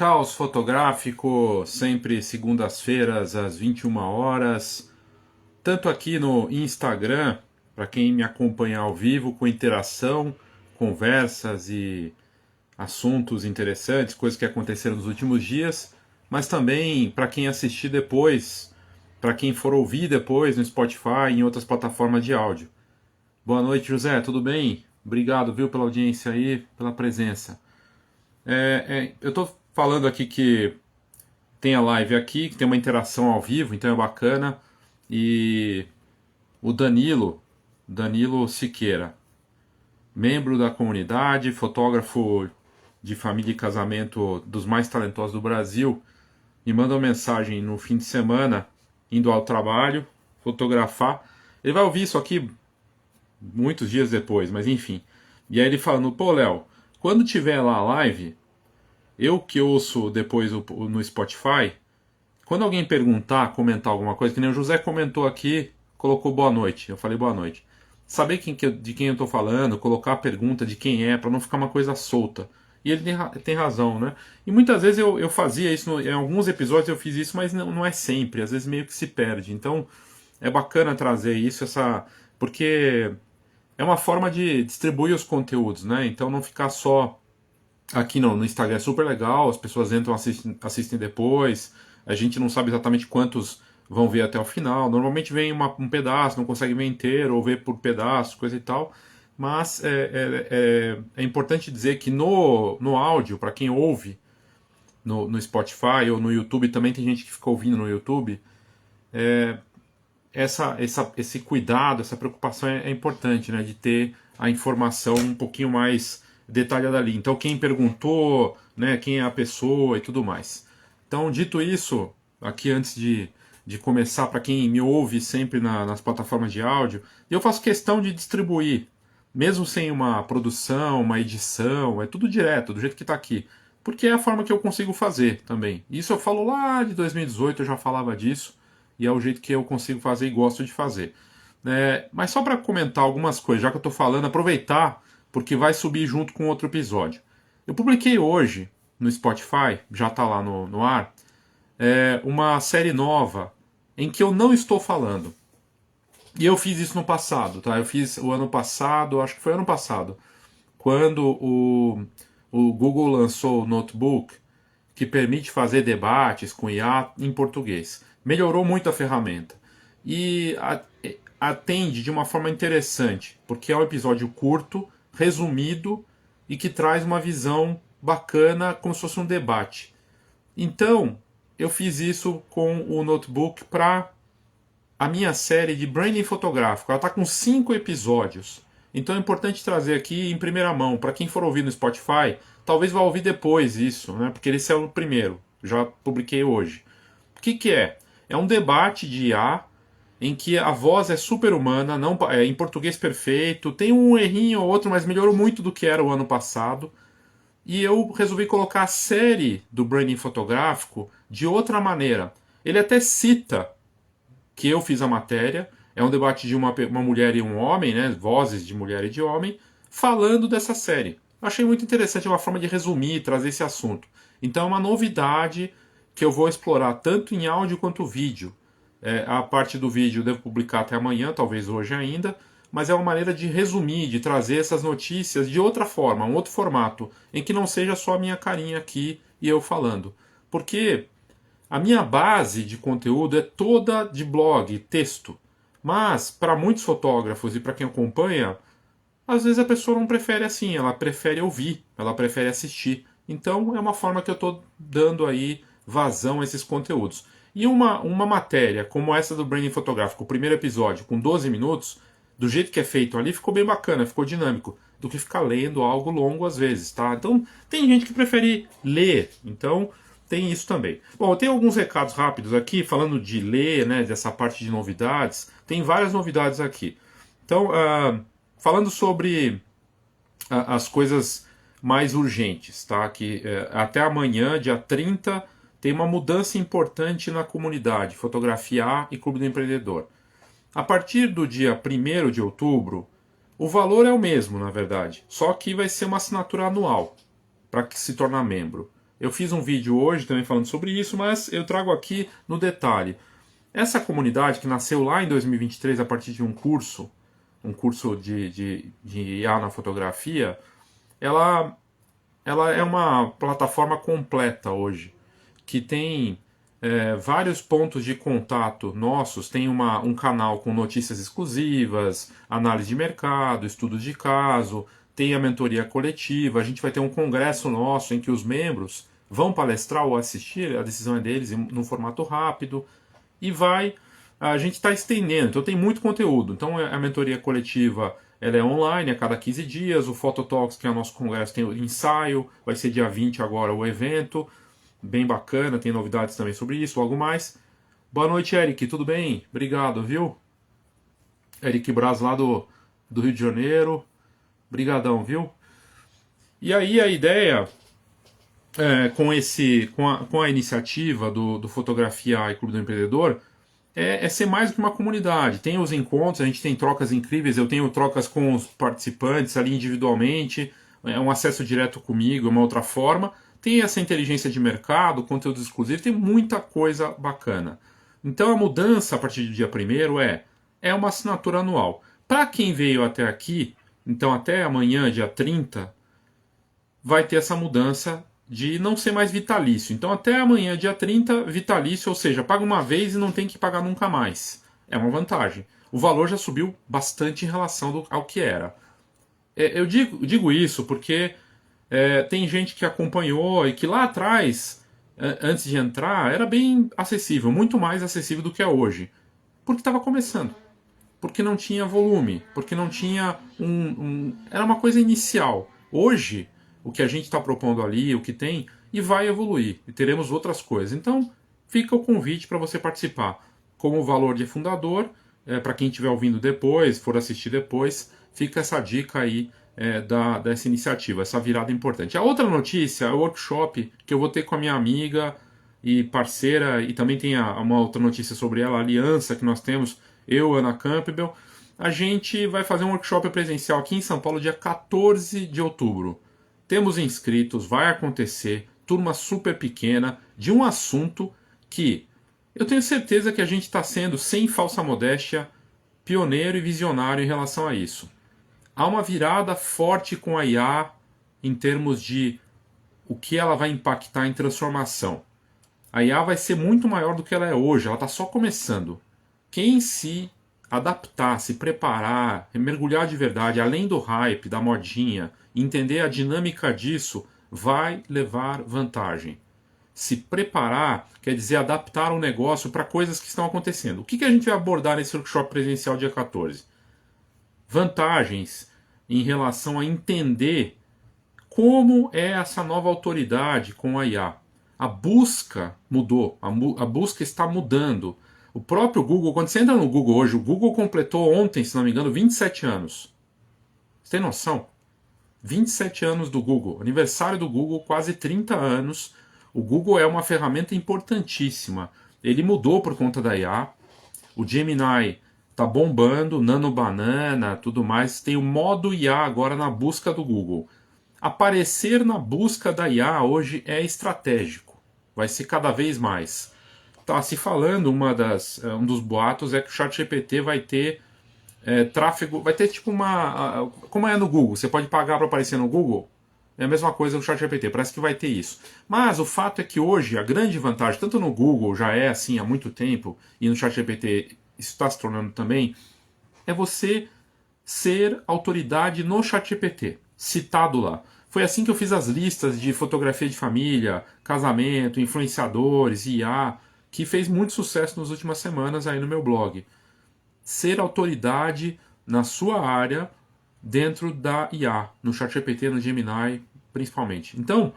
Caos Fotográfico, sempre segundas-feiras às 21 horas, tanto aqui no Instagram, para quem me acompanha ao vivo, com interação, conversas e assuntos interessantes, coisas que aconteceram nos últimos dias, mas também para quem assistir depois, para quem for ouvir depois no Spotify e em outras plataformas de áudio. Boa noite, José, tudo bem? Obrigado, viu, pela audiência aí, pela presença. Eu estou falando aqui que tem a live aqui, que tem uma interação ao vivo, então é bacana. E o Danilo Siqueira, membro da comunidade, fotógrafo de família e casamento dos mais talentosos do Brasil, me manda uma mensagem no fim de semana, indo ao trabalho, fotografar. Ele vai ouvir isso aqui muitos dias depois, mas enfim. E aí ele falando, pô, Léo, quando tiver lá a live, eu que ouço depois no Spotify, quando alguém perguntar, comentar alguma coisa, que nem o José comentou aqui, colocou boa noite, eu falei boa noite. Saber de quem eu estou falando, colocar a pergunta de quem é, para não ficar uma coisa solta. E ele tem razão, né? E muitas vezes eu fazia isso, em alguns episódios eu fiz isso, mas não é sempre, às vezes meio que se perde. Então é bacana trazer isso, porque é uma forma de distribuir os conteúdos, né? Então não ficar só aqui no Instagram. É super legal, as pessoas entram, assistem depois, a gente não sabe exatamente quantos vão ver até o final. Normalmente vem um pedaço, não consegue ver inteiro, ou ver por pedaço, coisa e tal. Mas é importante dizer que no áudio, para quem ouve no Spotify ou no YouTube, também tem gente que fica ouvindo no YouTube, esse cuidado, essa preocupação é importante, né, de ter a informação um pouquinho mais detalhada ali. Então quem perguntou, né, quem é a pessoa e tudo mais. Então, dito isso, aqui antes de começar, para quem me ouve sempre nas plataformas de áudio, eu faço questão de distribuir, mesmo sem uma produção, uma edição, é tudo direto, do jeito que está aqui. Porque é a forma que eu consigo fazer também. Isso eu falo lá de 2018, eu já falava disso, e é o jeito que eu consigo fazer e gosto de fazer. Mas só para comentar algumas coisas, já que eu estou falando, aproveitar, porque vai subir junto com outro episódio. Eu publiquei hoje no Spotify, já está lá no ar, uma série nova em que eu não estou falando. E eu fiz isso no passado, tá? Eu fiz o ano passado, acho que foi ano passado, quando o Google lançou o Notebook, que permite fazer debates com IA em português. Melhorou muito a ferramenta. E atende de uma forma interessante, porque é um episódio curto, resumido, e que traz uma visão bacana, como se fosse um debate. Então, eu fiz isso com o Notebook para a minha série de branding fotográfico. Ela está com 5 episódios. Então é importante trazer aqui em primeira mão. Para quem for ouvir no Spotify, talvez vá ouvir depois isso, né? Porque esse é o primeiro. Já publiquei hoje. O que é? É um debate de IA em que a voz é super humana, em português perfeito, tem um errinho ou outro, mas melhorou muito do que era o ano passado. E eu resolvi colocar a série do branding fotográfico de outra maneira. Ele até cita que eu fiz a matéria, é um debate de uma mulher e um homem, né, vozes de mulher e de homem, falando dessa série. Achei muito interessante, é uma forma de resumir, trazer esse assunto. Então é uma novidade que eu vou explorar tanto em áudio quanto vídeo. A parte do vídeo eu devo publicar até amanhã, talvez hoje ainda, mas é uma maneira de resumir, de trazer essas notícias de outra forma, um outro formato, em que não seja só a minha carinha aqui e eu falando. Porque a minha base de conteúdo é toda de blog, texto. Mas, para muitos fotógrafos e para quem acompanha, às vezes a pessoa não prefere assim, ela prefere ouvir, ela prefere assistir. Então é uma forma que eu estou dando aí vazão a esses conteúdos. E uma matéria como essa do branding fotográfico, o primeiro episódio, com 12 minutos, do jeito que é feito ali, ficou bem bacana, ficou dinâmico, do que ficar lendo algo longo às vezes, tá? Então tem gente que prefere ler, então tem isso também. Bom, eu tenho alguns recados rápidos aqui, falando de ler, né, dessa parte de novidades, tem várias novidades aqui. Então, falando sobre as coisas mais urgentes, tá? Que até amanhã, dia 30, tem uma mudança importante na comunidade Fotografia A e Clube do Empreendedor. A partir do dia 1º de outubro, o valor é o mesmo, na verdade, só que vai ser uma assinatura anual para se tornar membro. Eu fiz um vídeo hoje também falando sobre isso, mas eu trago aqui no detalhe. Essa comunidade que nasceu lá em 2023 a partir de um curso de IA na fotografia, ela é uma plataforma completa hoje, que tem vários pontos de contato nossos. Tem um canal com notícias exclusivas, análise de mercado, estudos de caso, tem a mentoria coletiva, a gente vai ter um congresso nosso em que os membros vão palestrar ou assistir, a decisão é deles, num formato rápido, e a gente está estendendo, então tem muito conteúdo. Então a mentoria coletiva ela é online a cada 15 dias, o Phototalks, que é o nosso congresso, tem o ensaio, vai ser dia 20 agora o evento, bem bacana, tem novidades também sobre isso, logo mais. Boa noite, Eric, tudo bem? Obrigado, viu? Eric Braz lá do Rio de Janeiro, brigadão, viu? E aí a ideia com a iniciativa do Fotografia e Clube do Empreendedor é ser mais do que uma comunidade. Tem os encontros, a gente tem trocas incríveis, eu tenho trocas com os participantes ali individualmente, um acesso direto comigo, uma outra forma. Tem essa inteligência de mercado, conteúdos exclusivos, tem muita coisa bacana. Então a mudança a partir do dia 1º é uma assinatura anual. Para quem veio até aqui, então até amanhã, dia 30, vai ter essa mudança de não ser mais vitalício. Então até amanhã, dia 30, vitalício, ou seja, paga uma vez e não tem que pagar nunca mais. É uma vantagem. O valor já subiu bastante em relação ao que era. Eu digo isso porque tem gente que acompanhou e que lá atrás, antes de entrar, era bem acessível, muito mais acessível do que é hoje. Porque estava começando. Porque não tinha volume, porque não tinha era uma coisa inicial. Hoje, o que a gente está propondo ali, o que tem, e vai evoluir, e teremos outras coisas. Então, fica o convite para você participar. Como o valor de fundador, para quem estiver ouvindo depois, for assistir depois, fica essa dica aí dessa iniciativa, essa virada importante. A outra notícia é o workshop que eu vou ter com a minha amiga e parceira, e também tem uma outra notícia sobre ela, a aliança que nós temos, eu, Ana Campbell. A gente vai fazer um workshop presencial aqui em São Paulo, dia 14 de outubro. Temos inscritos, vai acontecer, turma super pequena, de um assunto que eu tenho certeza que a gente está sendo, sem falsa modéstia, pioneiro e visionário em relação a isso. Há uma virada forte com a IA em termos de o que ela vai impactar em transformação. A IA vai ser muito maior do que ela é hoje, ela está só começando. Quem se adaptar, se preparar, mergulhar de verdade, além do hype, da modinha, entender a dinâmica disso, vai levar vantagem. Se preparar quer dizer adaptar o negócio para coisas que estão acontecendo. O que a gente vai abordar nesse workshop presencial dia 14? Vantagens em relação a entender como é essa nova autoridade com a IA. A busca mudou, a busca está mudando. O próprio Google, quando você entra no Google hoje, o Google completou ontem, se não me engano, 27 anos. Você tem noção? 27 anos do Google, aniversário do Google, quase 30 anos. O Google é uma ferramenta importantíssima. Ele mudou por conta da IA. O Gemini está bombando, Nano Banana, tudo mais. Tem o modo IA agora na busca do Google. Aparecer na busca da IA hoje é estratégico. Vai ser cada vez mais. Tá se falando, um dos boatos é que o ChatGPT vai ter tráfego, vai ter tipo como é no Google, você pode pagar para aparecer no Google, é a mesma coisa no ChatGPT, parece que vai ter isso. Mas o fato é que hoje a grande vantagem, tanto no Google já é assim há muito tempo, e no ChatGPT isso está se tornando também, é você ser autoridade no ChatGPT, citado lá. Foi assim que eu fiz as listas de fotografia de família, casamento, influenciadores, IA, que fez muito sucesso nas últimas semanas aí no meu blog. Ser autoridade na sua área dentro da IA, no ChatGPT, no Gemini, principalmente. Então,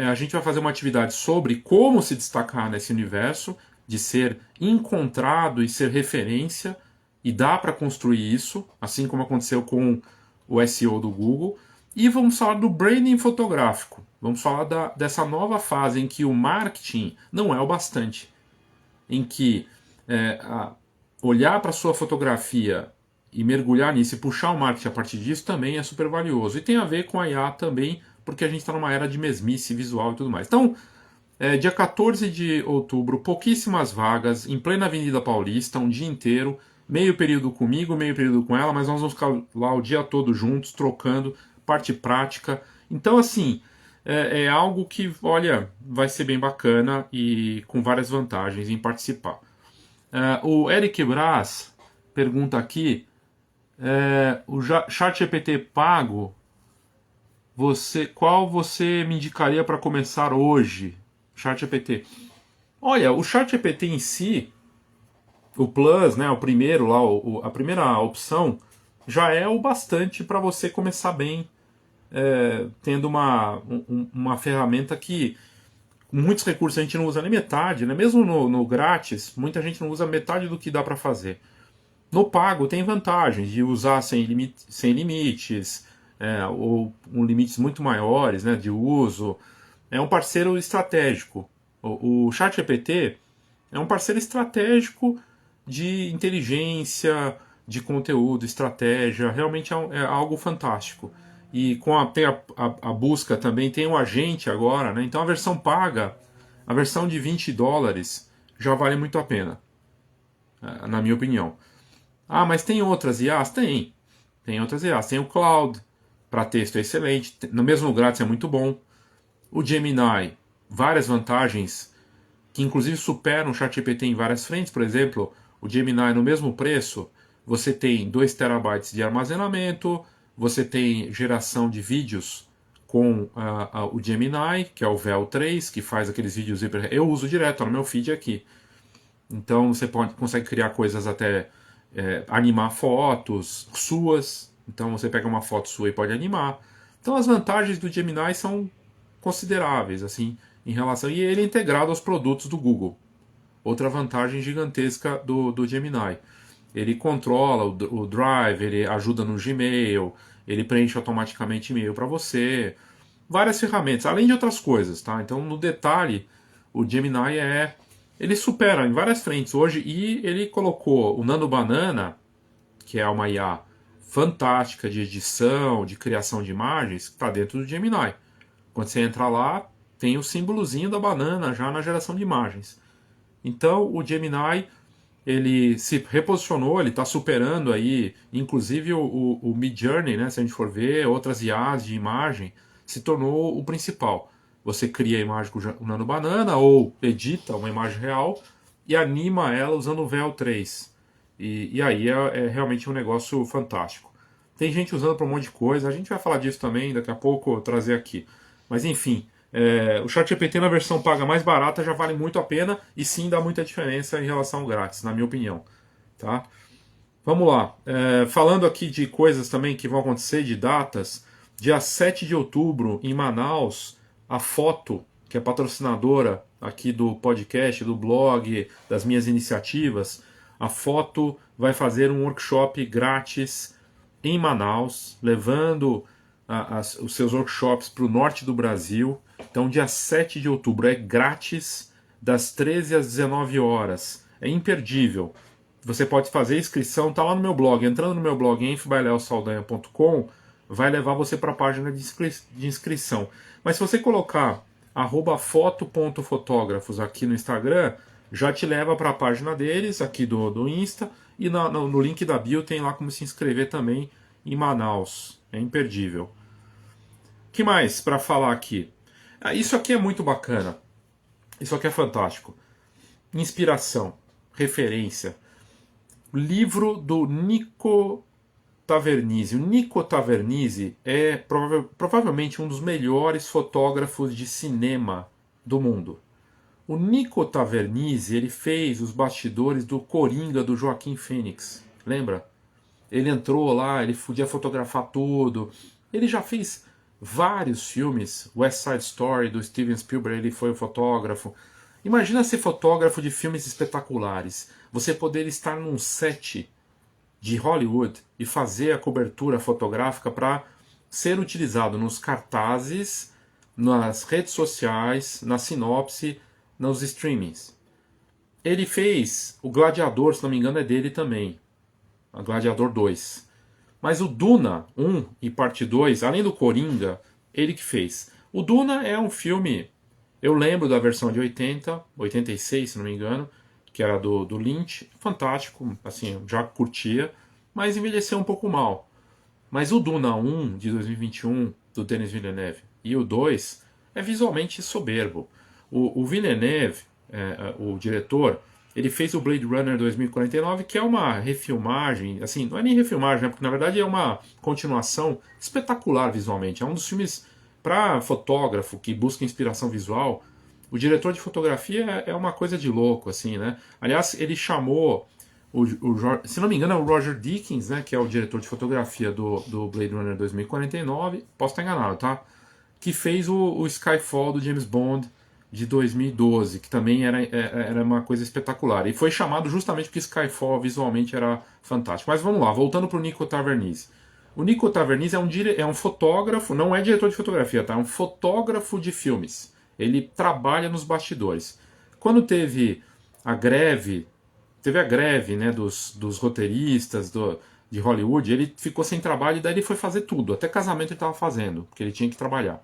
a gente vai fazer uma atividade sobre como se destacar nesse universo, de ser encontrado e ser referência, e dá para construir isso, assim como aconteceu com o SEO do Google. E vamos falar do branding fotográfico. Vamos falar dessa nova fase em que o marketing não é o bastante. Em que olhar para a sua fotografia e mergulhar nisso e puxar o marketing a partir disso também é super valioso. E tem a ver com a IA também porque a gente está numa era de mesmice visual e tudo mais. Então, dia 14 de outubro, pouquíssimas vagas, em plena Avenida Paulista, um dia inteiro, meio período comigo, meio período com ela, mas nós vamos ficar lá o dia todo juntos, trocando, parte prática. Então, assim, é algo que, olha, vai ser bem bacana e com várias vantagens em participar. O Eric Braz pergunta aqui, o ChatGPT pago, qual você me indicaria para começar hoje? ChatGPT. Olha, o ChatGPT em si, o Plus, né, o primeiro lá, a primeira opção, já é o bastante para você começar bem, tendo uma ferramenta que muitos recursos a gente não usa nem metade, né? Mesmo no grátis, muita gente não usa metade do que dá para fazer. No pago tem vantagens de usar sem limites, ou com limites muito maiores, né, de uso. É um parceiro estratégico. O ChatGPT é um parceiro estratégico de inteligência, de conteúdo, estratégia. Realmente é algo fantástico. E tem a busca também, tem o agente agora, né? Então a versão paga, a versão de $20 já vale muito a pena, na minha opinião. Ah, mas tem outras IAs? Tem outras IAs. Tem o Cloud, para texto é excelente. No mesmo grátis é muito bom. O Gemini, várias vantagens, que inclusive superam o ChatGPT em várias frentes. Por exemplo, o Gemini no mesmo preço, você tem 2 terabytes de armazenamento, você tem geração de vídeos com o Gemini, que é o Vel 3, que faz aqueles vídeos eu uso direto no meu feed aqui. Então você consegue criar coisas até animar fotos suas. Então você pega uma foto sua e pode animar. Então as vantagens do Gemini são consideráveis, assim, em relação. E ele é integrado aos produtos do Google. Outra vantagem gigantesca do Gemini. Ele controla o Drive, ele ajuda no Gmail, ele preenche automaticamente e-mail para você. Várias ferramentas, além de outras coisas, tá? Então, no detalhe, o Gemini ele supera em várias frentes hoje, e ele colocou o Nano Banana, que é uma IA fantástica de edição, de criação de imagens, que está dentro do Gemini. Quando você entra lá, tem o símbolozinho da banana já na geração de imagens. Então, o Gemini, ele se reposicionou, ele está superando aí, inclusive o Midjourney, né, se a gente for ver, outras IAs de imagem, se tornou o principal. Você cria a imagem com o Nano Banana, ou edita uma imagem real e anima ela usando o Vel 3. E aí é realmente um negócio fantástico. Tem gente usando para um monte de coisa, a gente vai falar disso também, daqui a pouco trazer aqui. Mas enfim, o ChatGPT na versão paga mais barata já vale muito a pena, e sim dá muita diferença em relação ao grátis, na minha opinião. Tá? Vamos lá. Falando aqui de coisas também que vão acontecer, de datas, dia 7 de outubro, em Manaus, a Foto, que é patrocinadora aqui do podcast, do blog, das minhas iniciativas, a Foto vai fazer um workshop grátis em Manaus, levando os seus workshops para o norte do Brasil. Então, dia 7 de outubro é grátis, das 13 às 19 horas. É imperdível. Você pode fazer inscrição, está lá no meu blog. Entrando no meu blog, enfibaileosaldanha.com, vai levar você para a página de inscrição. Mas se você colocar @foto.fotógrafos aqui no Instagram, já te leva para a página deles, aqui do Insta, e no link da bio tem lá como se inscrever também em Manaus. É imperdível. O que mais para falar aqui? Isso aqui é muito bacana. Isso aqui é fantástico. Inspiração, referência. O livro do Nico Tavernise. O Nico Tavernise é provavelmente um dos melhores fotógrafos de cinema do mundo. O Nico Tavernise, ele fez os bastidores do Coringa do Joaquim Fênix. Lembra? Ele entrou lá, ele podia fotografar tudo. Ele já fez vários filmes. West Side Story, do Steven Spielberg, ele foi o fotógrafo. Imagina ser fotógrafo de filmes espetaculares. Você poder estar num set de Hollywood e fazer a cobertura fotográfica para ser utilizado nos cartazes, nas redes sociais, na sinopse, nos streamings. Ele fez o Gladiador, se não me engano, é dele também. O Gladiador 2. Mas o Duna 1 e parte 2, além do Coringa, ele que fez. O Duna é um filme, eu lembro da versão de 80, 86, se não me engano, que era do Lynch, fantástico, assim, eu já curtia, mas envelheceu um pouco mal. Mas o Duna 1 de 2021, do Denis Villeneuve, e o 2 é visualmente soberbo. O Villeneuve, o diretor, ele fez o Blade Runner 2049, que é uma refilmagem, assim, não é nem refilmagem, né, porque na verdade é uma continuação espetacular visualmente. É um dos filmes para fotógrafo que busca inspiração visual. O diretor de fotografia é uma coisa de louco, assim, né? Aliás, ele chamou se não me engano, é o Roger Deakins, né, que é o diretor de fotografia do Blade Runner 2049, posso estar enganado, tá? Que fez o Skyfall do James Bond de 2012, que também era uma coisa espetacular. E foi chamado justamente porque Skyfall visualmente era fantástico. Mas vamos lá, voltando para o Nico Tavernise. O Nico Tavernise é um fotógrafo, não é diretor de fotografia, tá? É um fotógrafo de filmes. Ele trabalha nos bastidores. Quando teve a greve, né, dos roteiristas de Hollywood, ele ficou sem trabalho e daí ele foi fazer tudo, até casamento ele estava fazendo, porque ele tinha que trabalhar.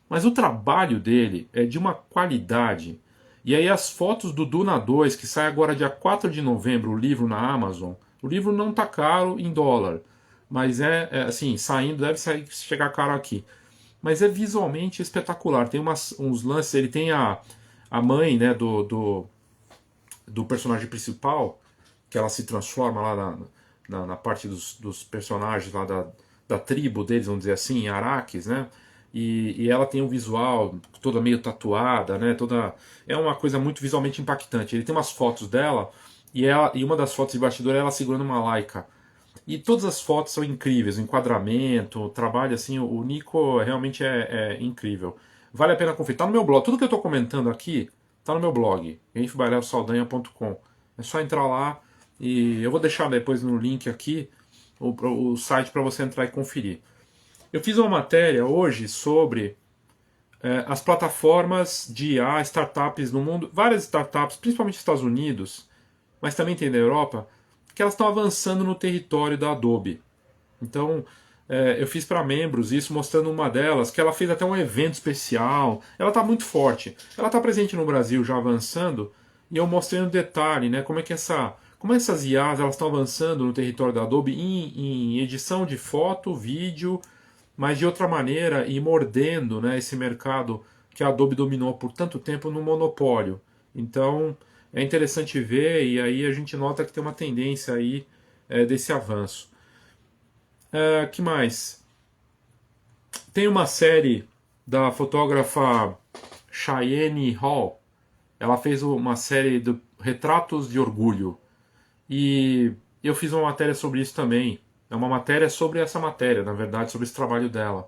Mas o trabalho dele é de uma qualidade. E aí as fotos do Duna 2, que sai agora dia 4 de novembro, o livro na Amazon, o livro não tá caro em dólar, mas assim, saindo, chegar caro aqui. Mas é visualmente espetacular, tem uns lances, ele tem a mãe, né, do personagem principal, que ela se transforma lá na parte dos personagens lá da tribo deles, vamos dizer assim, em Arrakis, né? E ela tem um visual toda meio tatuada, né? É uma coisa muito visualmente impactante. Ele tem umas fotos dela e uma das fotos de bastidor é ela segurando uma Leica. E todas as fotos são incríveis, o enquadramento, o trabalho assim, o Nico realmente é incrível. Vale a pena conferir. Tá no meu blog. Tudo que eu estou comentando aqui tá no meu blog, enfibaileosaldanha.com. É só entrar lá e eu vou deixar depois no link aqui o site para você entrar e conferir. Eu fiz uma matéria hoje sobre as plataformas de IA, startups no mundo, várias startups, principalmente nos Estados Unidos, mas também tem na Europa, que elas estão avançando no território da Adobe. Então, eu fiz para membros isso, mostrando uma delas, que ela fez até um evento especial. Ela está muito forte. Ela está presente no Brasil, já avançando, e eu mostrei no detalhe, né, como essas IAs elas estão avançando no território da Adobe em edição de foto, vídeo, mas de outra maneira e mordendo, né, esse mercado que a Adobe dominou por tanto tempo no monopólio. Então, é interessante ver, e aí a gente nota que tem uma tendência aí desse avanço. Que mais? Tem uma série da fotógrafa Cheyenne Hall. Ela fez uma série de Retratos de Orgulho. E eu fiz uma matéria sobre isso também. É uma matéria sobre essa matéria, na verdade, sobre esse trabalho dela.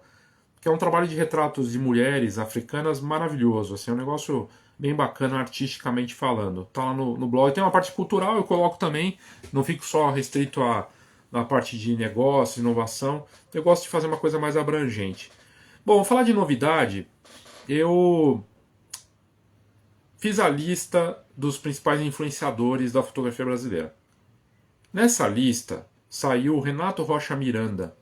Que é um trabalho de retratos de mulheres africanas maravilhoso. Assim, é um negócio bem bacana artisticamente falando. Tá lá no blog. Tem uma parte cultural, eu coloco também. Não fico só restrito na parte de negócio, inovação. Eu gosto de fazer uma coisa mais abrangente. Bom, vou falar de novidade. Eu fiz a lista dos principais influenciadores da fotografia brasileira. Nessa lista saiu o Renato Rocha Miranda,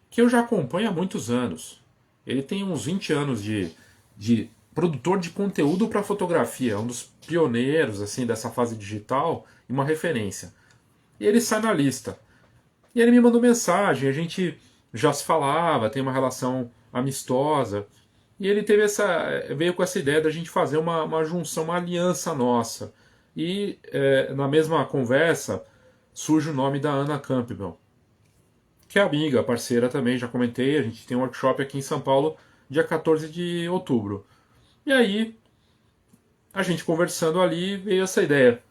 que eu já acompanho há muitos anos. Ele tem uns 20 anos de produtor de conteúdo para fotografia, é um dos pioneiros assim dessa fase digital e uma referência. E ele sai na lista. E ele me mandou mensagem, a gente já se falava, tem uma relação amistosa. E ele veio com essa ideia da gente fazer uma junção, uma aliança nossa. E na mesma conversa surge o nome da Ana Campbell, que é amiga, parceira também, já comentei, a gente tem um workshop aqui em São Paulo, dia 14 de outubro. E aí, a gente conversando ali, veio essa ideia.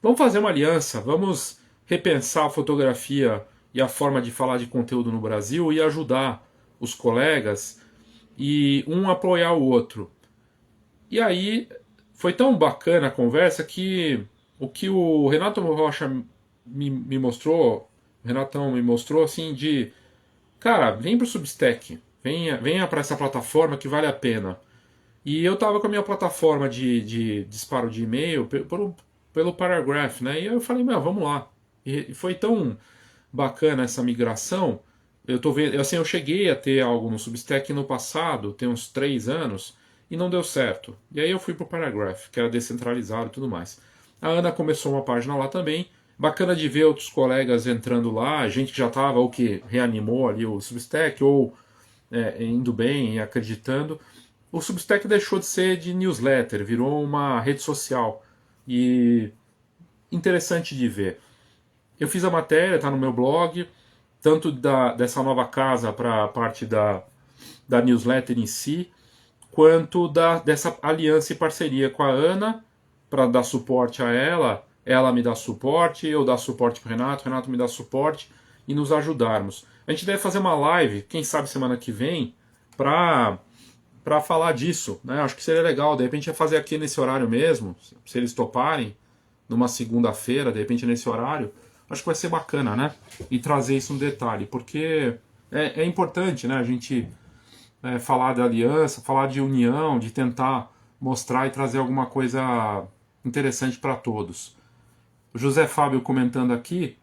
Vamos fazer uma aliança, vamos repensar a fotografia e a forma de falar de conteúdo no Brasil e ajudar os colegas e um apoiar o outro. E aí, foi tão bacana a conversa que o que o Renato Rocha me mostrou, o Renatão me mostrou assim de, cara, vem pro Substack, venha para essa plataforma que vale a pena. E eu tava com a minha plataforma de disparo de e-mail pelo Paragraph, né? E eu falei, meu, vamos lá. E foi tão bacana essa migração. eu tô vendo, assim, eu cheguei a ter algo no Substack no passado, tem uns 3 anos, e não deu certo. E aí eu fui pro Paragraph, que era descentralizado e tudo mais. A Ana começou uma página lá também. Bacana de ver outros colegas entrando lá, gente que já estava ou que reanimou ali o Substack, ou indo bem e acreditando. O Substack deixou de ser de newsletter, virou uma rede social. E interessante de ver. Eu fiz a matéria, está no meu blog, tanto dessa nova casa para a parte da newsletter em si, quanto dessa aliança e parceria com a Ana, para dar suporte a ela me dá suporte, eu dar suporte para o Renato me dá suporte, e nos ajudarmos. A gente deve fazer uma live, quem sabe semana que vem, para falar disso, né? Acho que seria legal, de repente fazer aqui nesse horário mesmo, se eles toparem, numa segunda-feira, de repente nesse horário, acho que vai ser bacana, né? E trazer isso no detalhe, porque é importante, né? A gente falar de aliança, falar de união, de tentar mostrar e trazer alguma coisa interessante para todos. O José Fábio comentando aqui,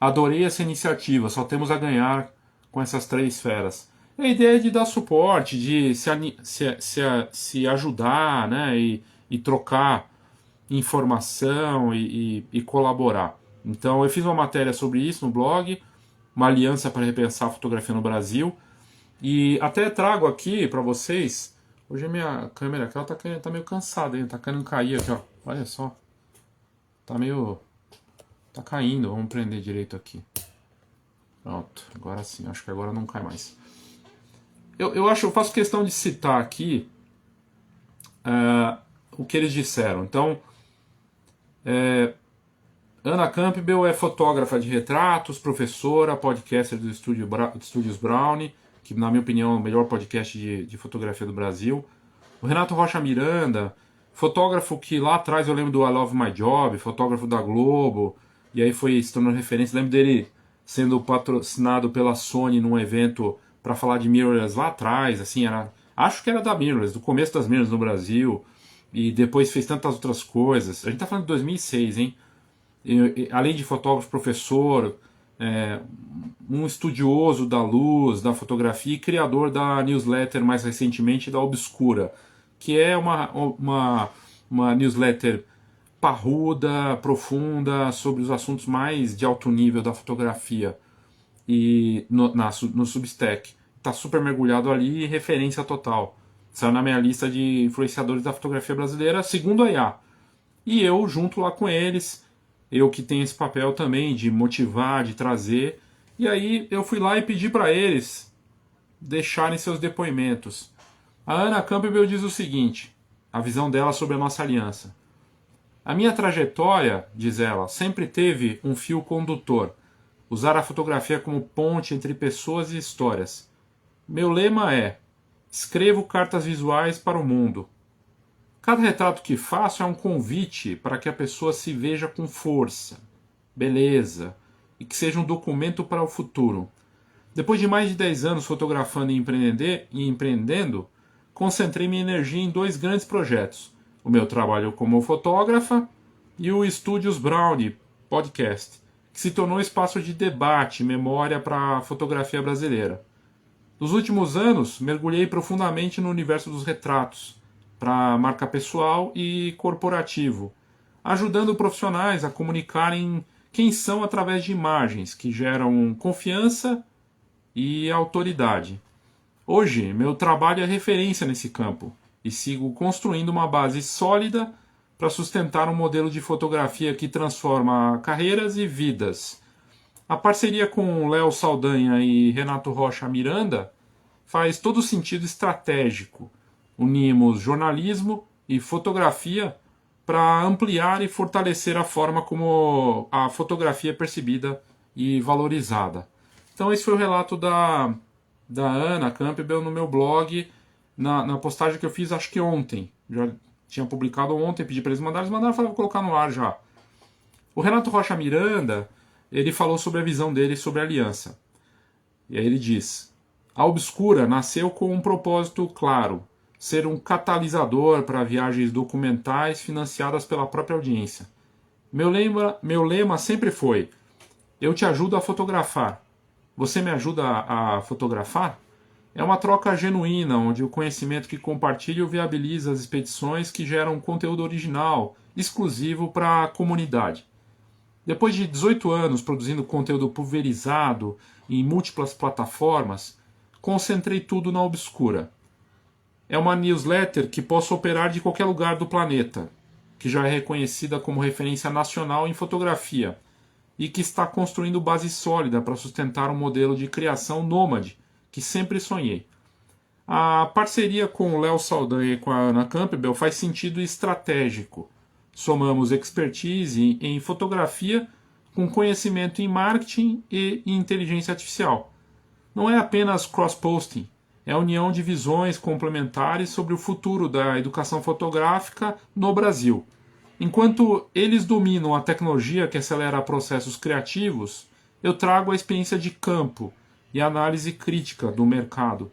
adorei essa iniciativa, só temos a ganhar com essas 3 feras. A ideia é de dar suporte, de se ajudar, né, e trocar informação e colaborar. Então eu fiz uma matéria sobre isso no blog, uma aliança para repensar a fotografia no Brasil, e até trago aqui para vocês. Hoje a minha câmera aqui tá meio cansada, hein? Tá querendo cair aqui, ó. Olha só. Tá caindo, vamos prender direito aqui. Pronto, agora sim, acho que agora não cai mais. Eu faço questão de citar aqui o que eles disseram. Então, Ana Campbell é fotógrafa de retratos, professora, podcaster do Estúdios Brownie, que na minha opinião é o melhor podcast de fotografia do Brasil. O Renato Rocha Miranda, fotógrafo que lá atrás eu lembro do I Love My Job, fotógrafo da Globo, e aí foi se tornando referência. Lembro dele sendo patrocinado pela Sony num evento para falar de mirrorless lá atrás, assim, acho que era da mirrorless, do começo das mirrorless no Brasil, e depois fez tantas outras coisas. A gente tá falando de 2006, hein? Além de fotógrafo, professor, um estudioso da luz, da fotografia e criador da newsletter mais recentemente da Obscura, que é uma newsletter parruda, profunda, sobre os assuntos mais de alto nível da fotografia e no Substack. Está super mergulhado ali e referência total. Saiu na minha lista de influenciadores da fotografia brasileira, segundo a IA. E eu junto lá com eles, eu que tenho esse papel também de motivar, de trazer. E aí eu fui lá e pedi para eles deixarem seus depoimentos. A Ana Campbell diz o seguinte, a visão dela sobre a nossa aliança. A minha trajetória, diz ela, sempre teve um fio condutor. Usar a fotografia como ponte entre pessoas e histórias. Meu lema é: escrevo cartas visuais para o mundo. Cada retrato que faço é um convite para que a pessoa se veja com força, beleza, e que seja um documento para o futuro. Depois de mais de 10 anos fotografando e empreendendo, concentrei minha energia em 2 grandes projetos. O meu trabalho como fotógrafa e o Estúdios Brownie podcast, que se tornou espaço de debate e memória para a fotografia brasileira. Nos últimos anos, mergulhei profundamente no universo dos retratos, para marca pessoal e corporativo, ajudando profissionais a comunicarem quem são através de imagens que geram confiança e autoridade. Hoje, meu trabalho é referência nesse campo e sigo construindo uma base sólida para sustentar um modelo de fotografia que transforma carreiras e vidas. A parceria com Léo Saldanha e Renato Rocha Miranda faz todo sentido estratégico. Unimos jornalismo e fotografia para ampliar e fortalecer a forma como a fotografia é percebida e valorizada. Então esse foi o relato da Ana Campbell no meu blog, na postagem que eu fiz acho que ontem. Já tinha publicado ontem, pedi para eles mandarem, falaram, vou colocar no ar já. O Renato Rocha Miranda, ele falou sobre a visão dele sobre a aliança. E aí ele diz: a Obscura nasceu com um propósito claro, ser um catalisador para viagens documentais financiadas pela própria audiência. Meu lema sempre foi: eu te ajudo a fotografar. Você me ajuda a fotografar? É uma troca genuína, onde o conhecimento que compartilho viabiliza as expedições que geram conteúdo original, exclusivo para a comunidade. Depois de 18 anos produzindo conteúdo pulverizado em múltiplas plataformas, concentrei tudo na Obscura. É uma newsletter que posso operar de qualquer lugar do planeta, que já é reconhecida como referência nacional em fotografia e que está construindo base sólida para sustentar um modelo de criação nômade que sempre sonhei. A parceria com o Léo Saldanha e com a Ana Campbell faz sentido estratégico. Somamos expertise em fotografia com conhecimento em marketing e inteligência artificial. Não é apenas cross-posting, é a união de visões complementares sobre o futuro da educação fotográfica no Brasil. Enquanto eles dominam a tecnologia que acelera processos criativos, eu trago a experiência de campo e a análise crítica do mercado.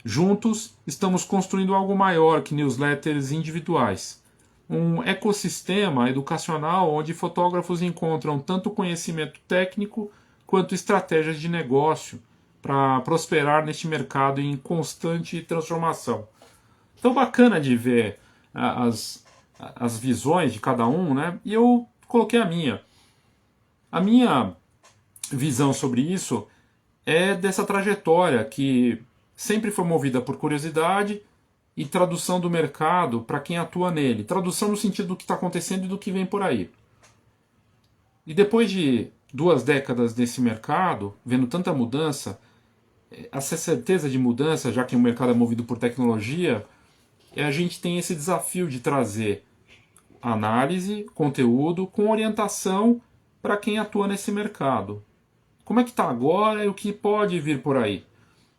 Juntos, estamos construindo algo maior que newsletters individuais. Um ecossistema educacional onde fotógrafos encontram tanto conhecimento técnico quanto estratégias de negócio para prosperar neste mercado em constante transformação. Então, bacana de ver as visões de cada um, né? E eu coloquei a minha. A minha visão sobre isso é dessa trajetória que sempre foi movida por curiosidade e tradução do mercado para quem atua nele. Tradução no sentido do que está acontecendo e do que vem por aí. E depois de 2 décadas nesse mercado, vendo tanta mudança, essa certeza de mudança, já que o mercado é movido por tecnologia, a gente tem esse desafio de trazer análise, conteúdo com orientação para quem atua nesse mercado. Como é que está agora e o que pode vir por aí?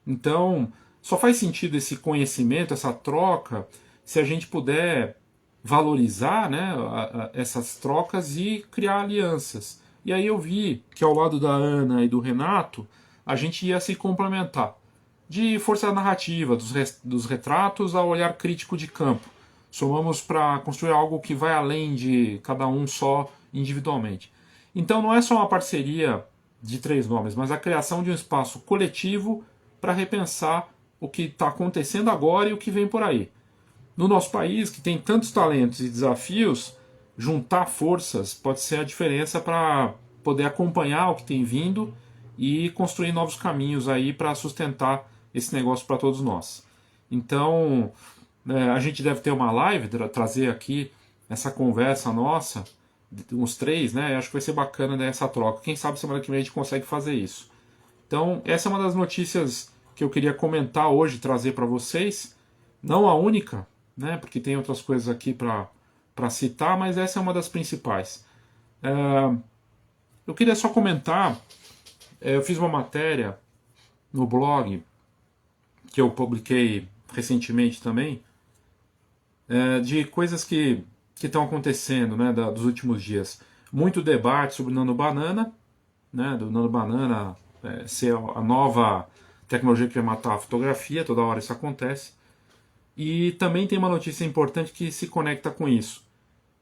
Então, só faz sentido esse conhecimento, essa troca, se a gente puder valorizar, né, essas trocas e criar alianças. E aí eu vi que ao lado da Ana e do Renato, a gente ia se complementar. De força narrativa, dos retratos ao olhar crítico de campo. Somamos para construir algo que vai além de cada um só individualmente. Então não é só uma parceria de 3 nomes, mas a criação de um espaço coletivo para repensar o que está acontecendo agora e o que vem por aí. No nosso país, que tem tantos talentos e desafios, juntar forças pode ser a diferença para poder acompanhar o que tem vindo e construir novos caminhos aí para sustentar esse negócio para todos nós. Então, a gente deve ter uma live, trazer aqui essa conversa nossa, uns 3, né? Acho que vai ser bacana, né, essa troca. Quem sabe semana que vem a gente consegue fazer isso. Então, essa é uma das notícias que eu queria comentar hoje, trazer para vocês. Não a única, né? Porque tem outras coisas aqui para citar, mas essa é uma das principais. Eu queria só comentar, eu fiz uma matéria no blog, que eu publiquei recentemente também, de coisas que estão acontecendo, né, dos últimos dias. Muito debate sobre nanobanana, né, do nanobanana ser a nova tecnologia que vai matar a fotografia, toda hora isso acontece. E também tem uma notícia importante que se conecta com isso.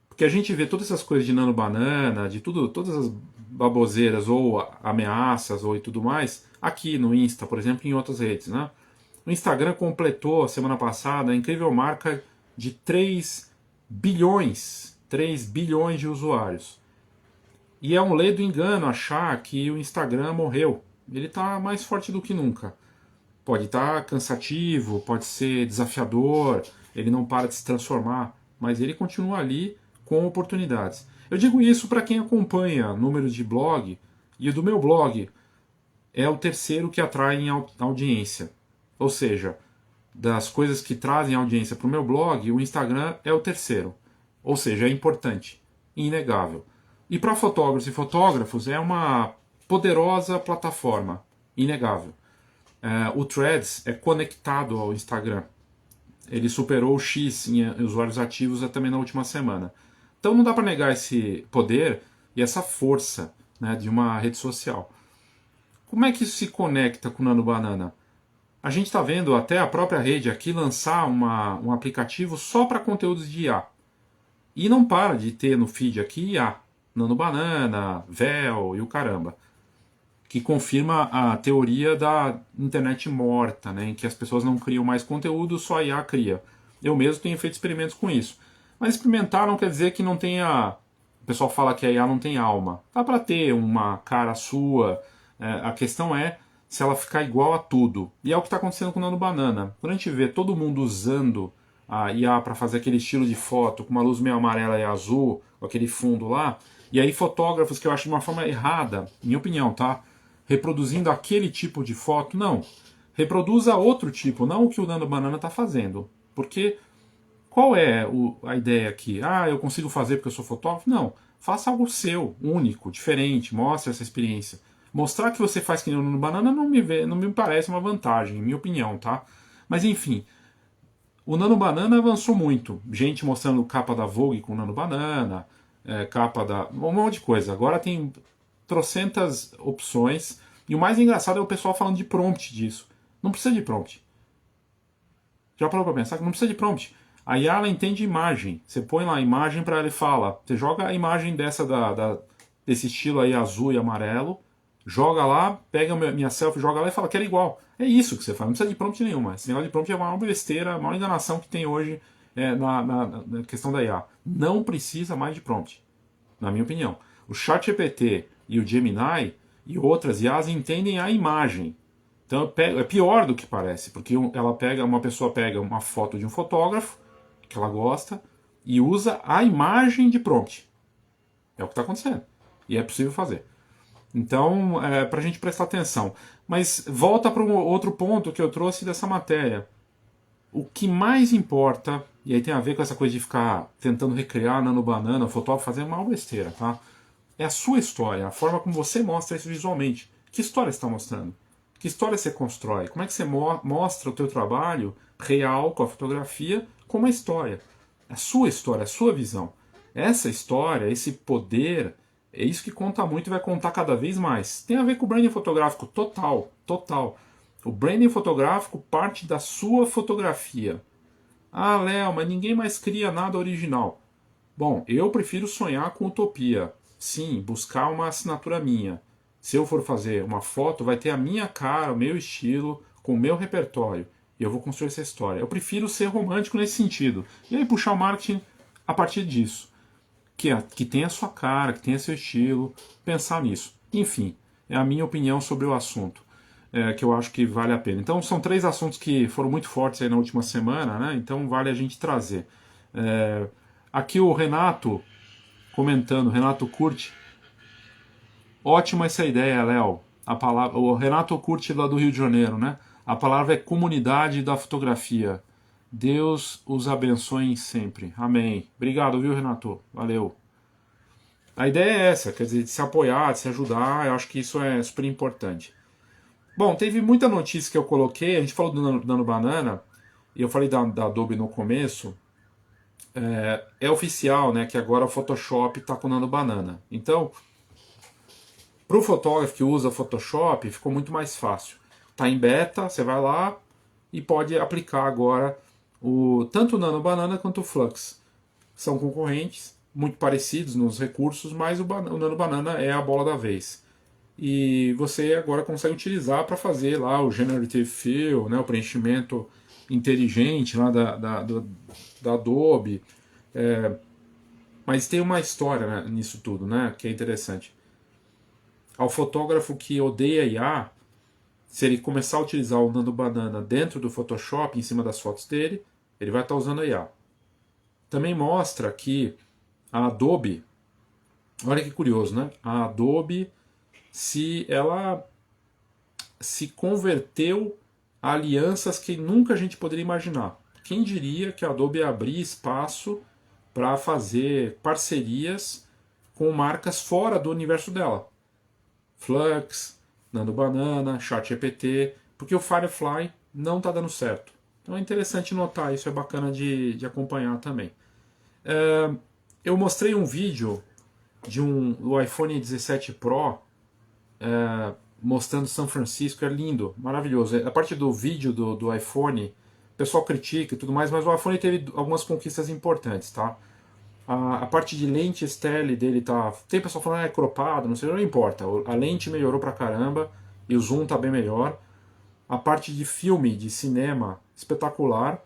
Porque a gente vê todas essas coisas de nanobanana, de tudo, todas as baboseiras ou ameaças ou e tudo mais, aqui no Insta, por exemplo, e em outras redes, né? O Instagram completou semana passada a incrível marca de 3 bilhões de usuários. E é um ledo engano achar que o Instagram morreu. Ele está mais forte do que nunca. Pode estar cansativo, pode ser desafiador, ele não para de se transformar, mas ele continua ali com oportunidades. Eu digo isso para quem acompanha números de blog, e o do meu blog é o terceiro que atrai em audiência. Ou seja, das coisas que trazem audiência para o meu blog, o Instagram é o terceiro. Ou seja, é importante, inegável. E para fotógrafos e fotógrafos é uma poderosa plataforma, inegável. O Threads é conectado ao Instagram. Ele superou o X em usuários ativos também na última semana. Então não dá para negar esse poder e essa força, né, de uma rede social. Como é que isso se conecta com o Nanobanana? A gente está vendo até a própria rede aqui lançar um aplicativo só para conteúdos de IA. E não para de ter no feed aqui IA. Nanobanana, Véu e o caramba. que confirma a teoria da internet morta, né, em que as pessoas não criam mais conteúdo, só a IA cria. Eu mesmo tenho feito experimentos com isso. Mas experimentar não quer dizer que não tenha... O pessoal fala que a IA não tem alma. Dá para ter uma cara sua. A questão é se ela ficar igual a tudo. E é o que está acontecendo com o Nano Banana. Quando a gente vê todo mundo usando a IA para fazer aquele estilo de foto, com uma luz meio amarela e azul, com aquele fundo lá, e aí fotógrafos que eu acho de uma forma errada, minha opinião, tá? Reproduzindo aquele tipo de foto, não. Reproduza outro tipo, não o que o Nano Banana está fazendo. Porque qual é a ideia aqui? Ah, eu consigo fazer porque eu sou fotógrafo? Não. Faça algo seu, único, diferente, mostre essa experiência. Mostrar que você faz que nem o Nano Banana não me parece uma vantagem, em minha opinião, tá? Mas enfim, o Nano Banana avançou muito. Gente mostrando capa da Vogue com o Nano Banana, capa da... um monte de coisa. Agora tem trocentas opções. E o mais engraçado é o pessoal falando de prompt disso. Não precisa de prompt. Já parou para pensar que não precisa de prompt. A IA ela entende imagem. Você põe lá a imagem para ela e fala. Você joga a imagem dessa desse estilo aí azul e amarelo, joga lá, pega minha selfie, joga lá e fala que era igual. É isso que você faz, não precisa de prompt nenhuma. Esse negócio de prompt é uma besteira, a maior enganação que tem hoje na questão da IA. Não precisa mais de prompt, na minha opinião. O ChatGPT e o Gemini e outras IAs entendem a imagem. Então é pior do que parece, porque uma pessoa pega uma foto de um fotógrafo que ela gosta e usa a imagem de prompt. É o que está acontecendo. E é possível fazer. Então, para a gente prestar atenção. Mas volta para um outro ponto que eu trouxe dessa matéria. O que mais importa, e aí tem a ver com essa coisa de ficar tentando recriar Nano Banana, o fotógrafo fazer uma besteira, tá? É a sua história, a forma como você mostra isso visualmente. Que história você está mostrando? Que história você constrói? Como é que você mostra o teu trabalho real com a fotografia com uma história? A sua visão. Essa história, esse poder, é isso que conta muito e vai contar cada vez mais. Tem a ver com o branding fotográfico total, total. O branding fotográfico parte da sua fotografia. Ah, Léo, mas ninguém mais cria nada original. Bom, eu prefiro sonhar com utopia. Sim, buscar uma assinatura minha. Se eu for fazer uma foto, vai ter a minha cara, o meu estilo, com o meu repertório. E eu vou construir essa história. Eu prefiro ser romântico nesse sentido. E aí puxar o marketing a partir disso. Que tenha a sua cara, que tenha seu estilo. Pensar nisso. Enfim, é a minha opinião sobre o assunto. Que eu acho que vale a pena. Então são 3 assuntos que foram muito fortes aí na última semana, né? Então vale a gente trazer. Aqui o Renato comentando, Renato curte. Ótima essa ideia, Léo. O Renato curte lá do Rio de Janeiro, né? A palavra é comunidade da fotografia. Deus os abençoe sempre. Amém. Obrigado, viu, Renato? Valeu. A ideia é essa, quer dizer, de se apoiar, de se ajudar, eu acho que isso é super importante. Bom, teve muita notícia que eu coloquei, a gente falou do Nano Banana, e eu falei da Adobe no começo, é oficial, né, que agora o Photoshop está com o Nano Banana. Então, para o fotógrafo que usa Photoshop, ficou muito mais fácil. Está em beta, você vai lá e pode aplicar agora tanto o Nano Banana quanto o Flux. São concorrentes, muito parecidos nos recursos, mas o Nano Banana é a bola da vez. E você agora consegue utilizar para fazer lá o Generative Fill, né, o preenchimento inteligente lá da Adobe. Mas tem uma história, né, nisso tudo, né, que é interessante. Ao fotógrafo que odeia IA, se ele começar a utilizar o Nano Banana dentro do Photoshop, em cima das fotos dele, ele vai estar usando a IA. Também mostra que a Adobe, olha que curioso, né? A Adobe, ela se converteu a alianças que nunca a gente poderia imaginar. Quem diria que a Adobe abria espaço para fazer parcerias com marcas fora do universo dela? Flux, Nano Banana, ChatGPT, porque o Firefly não está dando certo. Então é interessante notar, isso é bacana de acompanhar também. Eu mostrei um vídeo do iPhone 17 Pro mostrando São Francisco, é lindo, maravilhoso. A parte do vídeo do iPhone, o pessoal critica e tudo mais, mas o iPhone teve algumas conquistas importantes, tá? A parte de lente tele dele tá... Tem pessoal falando, é cropado, não sei, não importa. A lente melhorou pra caramba e o zoom tá bem melhor. A parte de filme, de cinema, espetacular.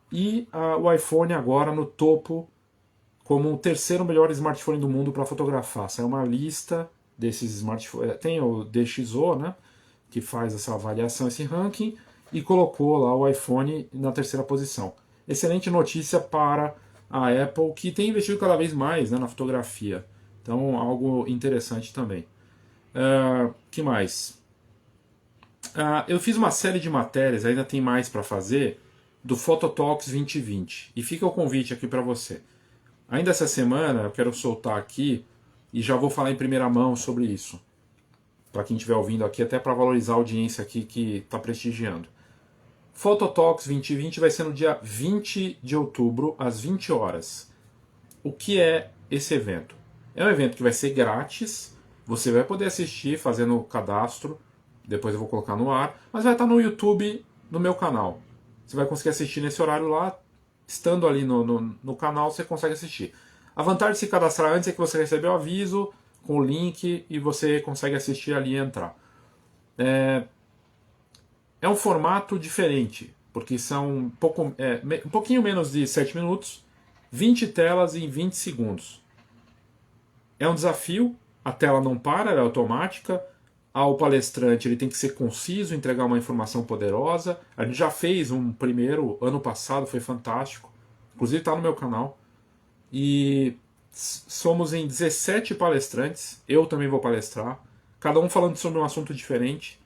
E o iPhone agora no topo como o terceiro melhor smartphone do mundo para fotografar. Saiu uma lista desses smartphones. Tem o DxO, né, que faz essa avaliação, esse ranking, e colocou lá o iPhone na terceira posição. Excelente notícia para a Apple, que tem investido cada vez mais, né, na fotografia. Então, algo interessante também. Que mais? Eu fiz uma série de matérias, ainda tem mais para fazer, do Phototalks 2020. E fica o convite aqui para você. Ainda essa semana eu quero soltar aqui e já vou falar em primeira mão sobre isso. Para quem estiver ouvindo aqui, até para valorizar a audiência aqui que está prestigiando. Phototalks 2020 vai ser no dia 20 de outubro, às 20 horas. O que é esse evento? É um evento que vai ser grátis, você vai poder assistir fazendo o cadastro, depois eu vou colocar no ar, mas vai estar no YouTube, no meu canal. Você vai conseguir assistir nesse horário lá, estando ali no canal você consegue assistir. A vantagem de se cadastrar antes é que você recebe o aviso com o link e você consegue assistir ali e entrar. É um formato diferente, porque são um pouquinho menos de 7 minutos, 20 telas em 20 segundos. É um desafio, a tela não para, ela é automática. Ao palestrante ele tem que ser conciso, entregar uma informação poderosa. A gente já fez um primeiro, ano passado, foi fantástico. Inclusive está no meu canal. E somos em 17 palestrantes, eu também vou palestrar, cada um falando sobre um assunto diferente.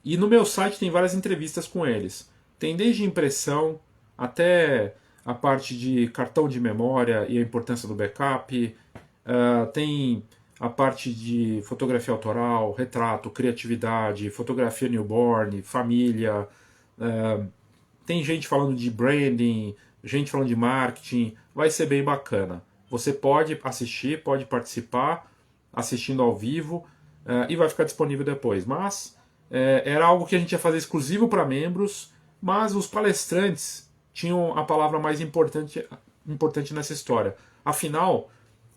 E no meu site tem várias entrevistas com eles. Tem desde impressão até a parte de cartão de memória e a importância do backup. Tem a parte de fotografia autoral, retrato, criatividade, fotografia newborn, família. Tem gente falando de branding, gente falando de marketing. Vai ser bem bacana. Você pode assistir, pode participar assistindo ao vivo e vai ficar disponível depois. Mas era algo que a gente ia fazer exclusivo para membros, mas os palestrantes tinham a palavra mais importante nessa história. Afinal,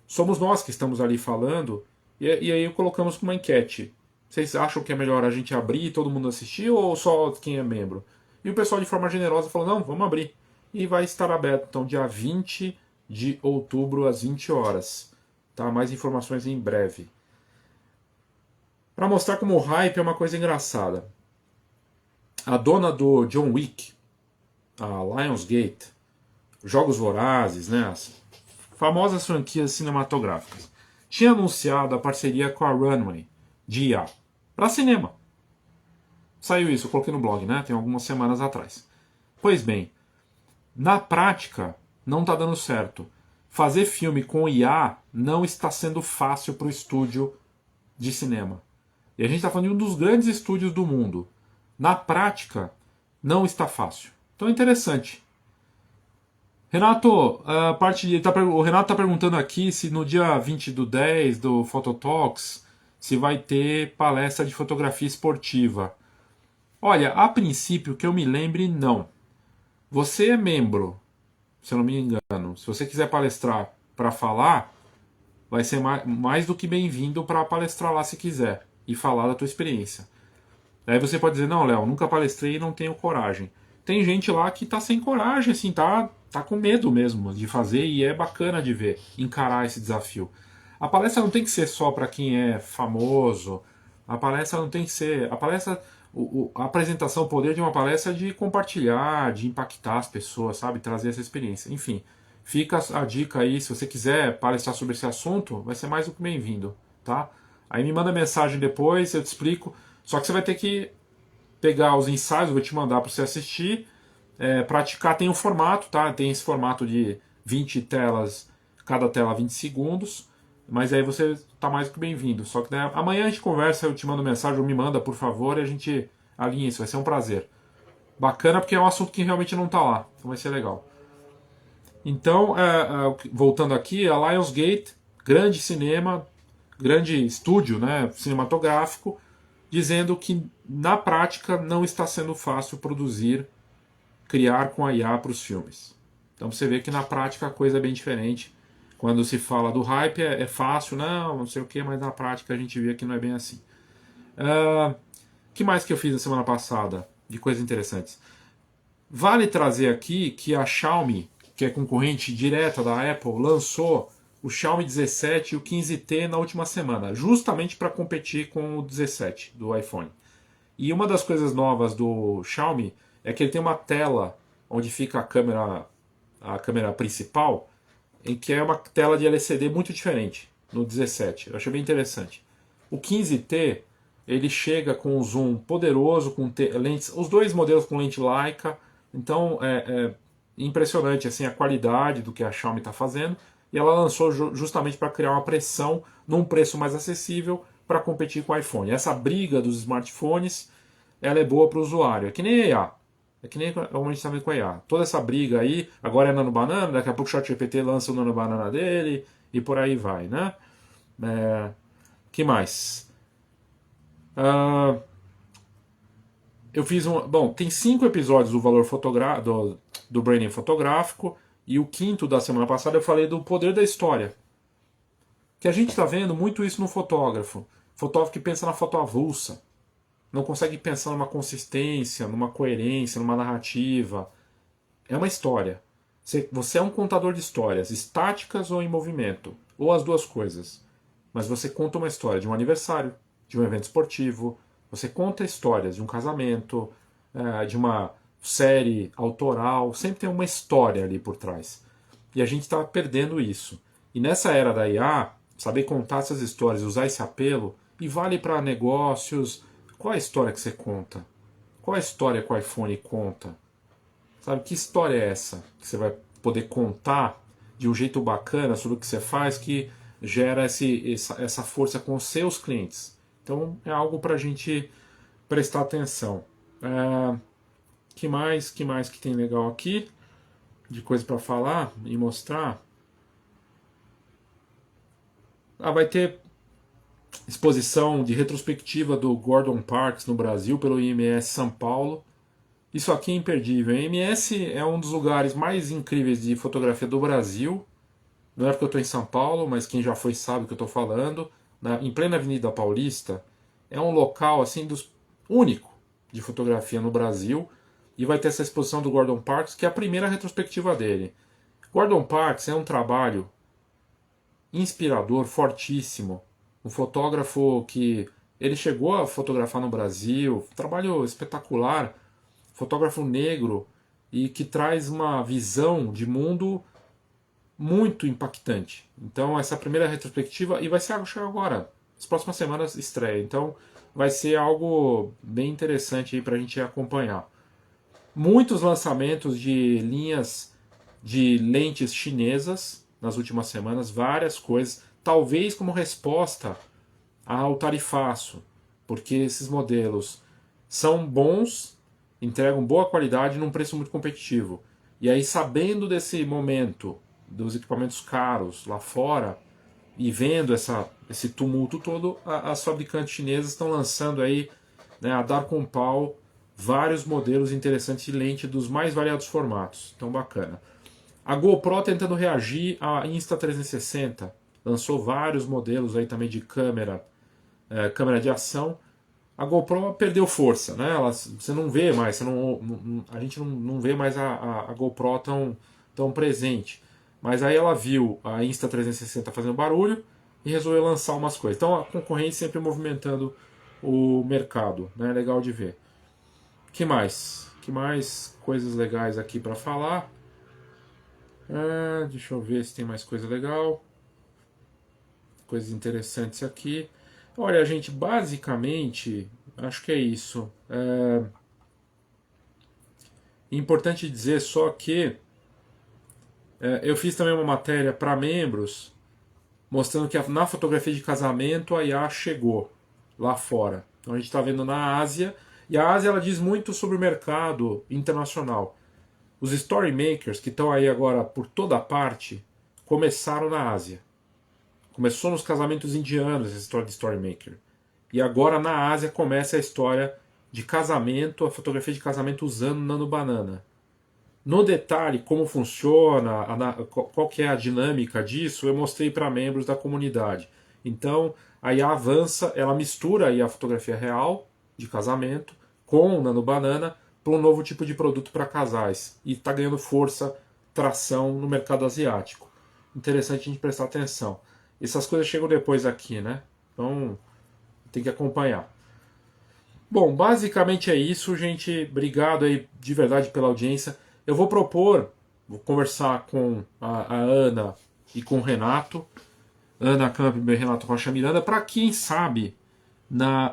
somos nós que estamos ali falando, e aí colocamos uma enquete. Vocês acham que é melhor a gente abrir e todo mundo assistir, ou só quem é membro? E o pessoal, de forma generosa, falou, não, vamos abrir. E vai estar aberto, então, dia 20 de outubro, às 20 horas. Tá? Mais informações em breve. Para mostrar como o hype é uma coisa engraçada. A dona do John Wick, a Lionsgate, Jogos Vorazes, né, as famosas franquias cinematográficas, tinha anunciado a parceria com a Runway, de IA, para cinema. Saiu isso, eu coloquei no blog, né, tem algumas semanas atrás. Pois bem, na prática, não está dando certo. Fazer filme com IA não está sendo fácil para o estúdio de cinema. E a gente está falando de um dos grandes estúdios do mundo. Na prática, não está fácil. Então é interessante. Renato, o Renato está perguntando aqui se no dia 20/10 do Phototalks se vai ter palestra de fotografia esportiva. Olha, a princípio, que eu me lembre, não. Você é membro, se eu não me engano. Se você quiser palestrar para falar, vai ser mais do que bem-vindo para palestrar lá se quiser e falar da tua experiência. Aí você pode dizer, não, Léo, nunca palestrei e não tenho coragem. Tem gente lá que tá sem coragem, assim, tá com medo mesmo de fazer e é bacana de ver, encarar esse desafio. A palestra não tem que ser só para quem é famoso, a palestra não tem que ser... A apresentação, o poder de uma palestra é de compartilhar, de impactar as pessoas, sabe? Trazer essa experiência. Enfim, fica a dica aí, se você quiser palestrar sobre esse assunto, vai ser mais do que bem-vindo, tá? Aí me manda mensagem depois, eu te explico. Só que você vai ter que pegar os ensaios, eu vou te mandar para você assistir, praticar. Tem um formato, tá? Tem esse formato de 20 telas, cada tela 20 segundos, mas aí você está mais do que bem-vindo. Só que né, amanhã a gente conversa, eu te mando mensagem, ou me manda, por favor, e a gente alinha isso, vai ser um prazer. Bacana, porque é um assunto que realmente não está lá, então vai ser legal. Então, voltando aqui, a Lionsgate, grande cinema, grande estúdio, né, cinematográfico, dizendo que na prática não está sendo fácil criar com a IA para os filmes. Então você vê que na prática a coisa é bem diferente. Quando se fala do hype é fácil, não sei o que, mas na prática a gente vê que não é bem assim. Que mais que eu fiz na semana passada de coisas interessantes? Vale trazer aqui que a Xiaomi, que é concorrente direta da Apple, lançou o Xiaomi 17 e o 15T na última semana, justamente para competir com o 17 do iPhone. E uma das coisas novas do Xiaomi é que ele tem uma tela onde fica a câmera principal, em que é uma tela de LCD muito diferente no 17. Eu achei bem interessante. O 15T ele chega com um zoom poderoso, com lentes, os dois modelos com lente Leica. Então é impressionante assim a qualidade do que a Xiaomi está fazendo. E ela lançou justamente para criar uma pressão num preço mais acessível para competir com o iPhone. Essa briga dos smartphones ela é boa para o usuário. É que nem a IA. É que nem a gente está vendo com a IA. Toda essa briga aí, agora é Nano Banana, daqui a pouco o ChatGPT lança o Nano Banana dele e por aí vai, né? Que mais? Eu fiz um. Bom, tem 5 episódios do valor do branding fotográfico, e o quinto da semana passada eu falei do poder da história. Que a gente está vendo muito isso no fotógrafo. Fotógrafo que pensa na foto avulsa. Não consegue pensar numa consistência, numa coerência, numa narrativa. É uma história. Você é um contador de histórias, estáticas ou em movimento, ou as duas coisas. Mas você conta uma história de um aniversário, de um evento esportivo, você conta histórias de um casamento, de uma série autoral, sempre tem uma história ali por trás. E a gente está perdendo isso. E nessa era da IA, saber contar essas histórias, usar esse apelo, e vale para negócios. Qual é a história que você conta? Qual é a história que o iPhone conta? Sabe, que história é essa que você vai poder contar de um jeito bacana sobre o que você faz que gera essa força com os seus clientes? Então é algo para a gente prestar atenção. Que mais que tem legal aqui? De coisa para falar e mostrar? Vai ter exposição de retrospectiva do Gordon Parks no Brasil pelo IMS São Paulo. Isso aqui é imperdível. A IMS é um dos lugares mais incríveis de fotografia do Brasil. Não é porque eu estou em São Paulo, mas quem já foi sabe o que eu estou falando. Em plena Avenida Paulista, é um local assim único de fotografia no Brasil. E vai ter essa exposição do Gordon Parks, que é a primeira retrospectiva dele. Gordon Parks é um trabalho inspirador, fortíssimo. Um fotógrafo que ele chegou a fotografar no Brasil, trabalho espetacular, fotógrafo negro e que traz uma visão de mundo muito impactante. Então essa primeira retrospectiva, e vai ser algo agora, as próximas semanas estreia, então vai ser algo bem interessante para a gente acompanhar. Muitos lançamentos de linhas de lentes chinesas nas últimas semanas, várias coisas, talvez como resposta ao tarifaço, porque esses modelos são bons, entregam boa qualidade num preço muito competitivo. E aí, sabendo desse momento dos equipamentos caros lá fora e vendo esse tumulto todo, as fabricantes chinesas estão lançando aí, né, a dar com pau vários modelos interessantes de lente dos mais variados formatos. Então, bacana. A GoPro tentando reagir à Insta360, lançou vários modelos aí também de câmera de ação. A GoPro perdeu força, né? Você não vê mais, a gente não vê mais a GoPro tão presente. Mas aí ela viu a Insta360 fazendo barulho e resolveu lançar umas coisas. Então a concorrência sempre movimentando o mercado, né? Legal de ver. Que mais? Que mais coisas legais aqui para falar? Deixa eu ver se tem mais coisa legal. Coisas interessantes aqui. Olha, gente, basicamente, acho que é isso. Importante dizer só que eu fiz também uma matéria para membros mostrando que na fotografia de casamento a IA chegou lá fora. Então a gente está vendo na Ásia, e a Ásia ela diz muito sobre o mercado internacional. Os story makers que estão aí agora por toda parte começaram na Ásia. Começou nos casamentos indianos essa história de story maker. E agora na Ásia começa a história de casamento, a fotografia de casamento usando nano banana. No detalhe, como funciona, qual que é a dinâmica disso, eu mostrei para membros da comunidade. Então, aí a Avança, ela mistura aí a fotografia real de casamento com o Nano Banana para um novo tipo de produto para casais. E está ganhando força, tração no mercado asiático. Interessante a gente prestar atenção. Essas coisas chegam depois aqui, né? Então, tem que acompanhar. Bom, basicamente é isso, gente. Obrigado aí de verdade pela audiência. Eu vou propor, vou conversar com a Ana e com o Renato, Ana Campbell e Renato Rocha Miranda, para quem sabe,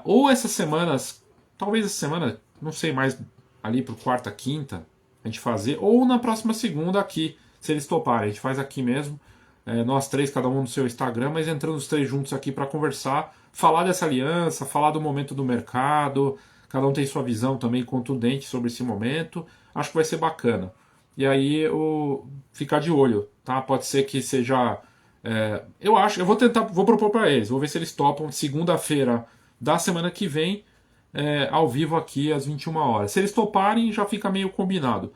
ou essas semanas, talvez essa semana, não sei mais, ali para quarta, quinta, a gente fazer, ou na próxima segunda aqui, se eles toparem. A gente faz aqui mesmo, nós três, cada um no seu Instagram, mas entrando os três juntos aqui para conversar, falar dessa aliança, falar do momento do mercado, cada um tem sua visão também contundente sobre esse momento. Acho que vai ser bacana. E aí ficar de olho, tá? Pode ser que seja. Eu vou tentar, vou propor para eles, vou ver se eles topam segunda-feira da semana que vem, ao vivo aqui às 21 horas. Se eles toparem, já fica meio combinado.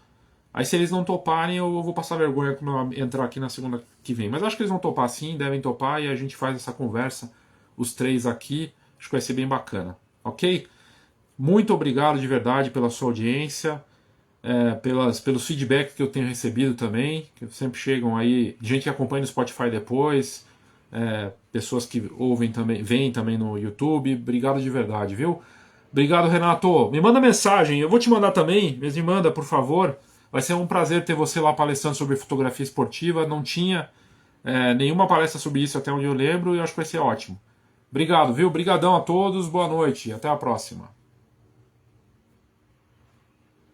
Aí se eles não toparem, eu vou passar vergonha quando eu entrar aqui na segunda que vem. Mas acho que eles vão topar sim, devem topar, e a gente faz essa conversa, os três aqui. Acho que vai ser bem bacana, ok? Muito obrigado de verdade pela sua audiência, pelos feedbacks que eu tenho recebido também, que sempre chegam aí, gente que acompanha no Spotify depois, pessoas que ouvem também, veem também no YouTube. Obrigado de verdade, viu? Obrigado, Renato. Me manda mensagem, eu vou te mandar também, mas me manda, por favor. Vai ser um prazer ter você lá palestrando sobre fotografia esportiva. Não tinha nenhuma palestra sobre isso até onde eu lembro, e eu acho que vai ser ótimo. Obrigado, viu? Obrigadão a todos, boa noite, até a próxima.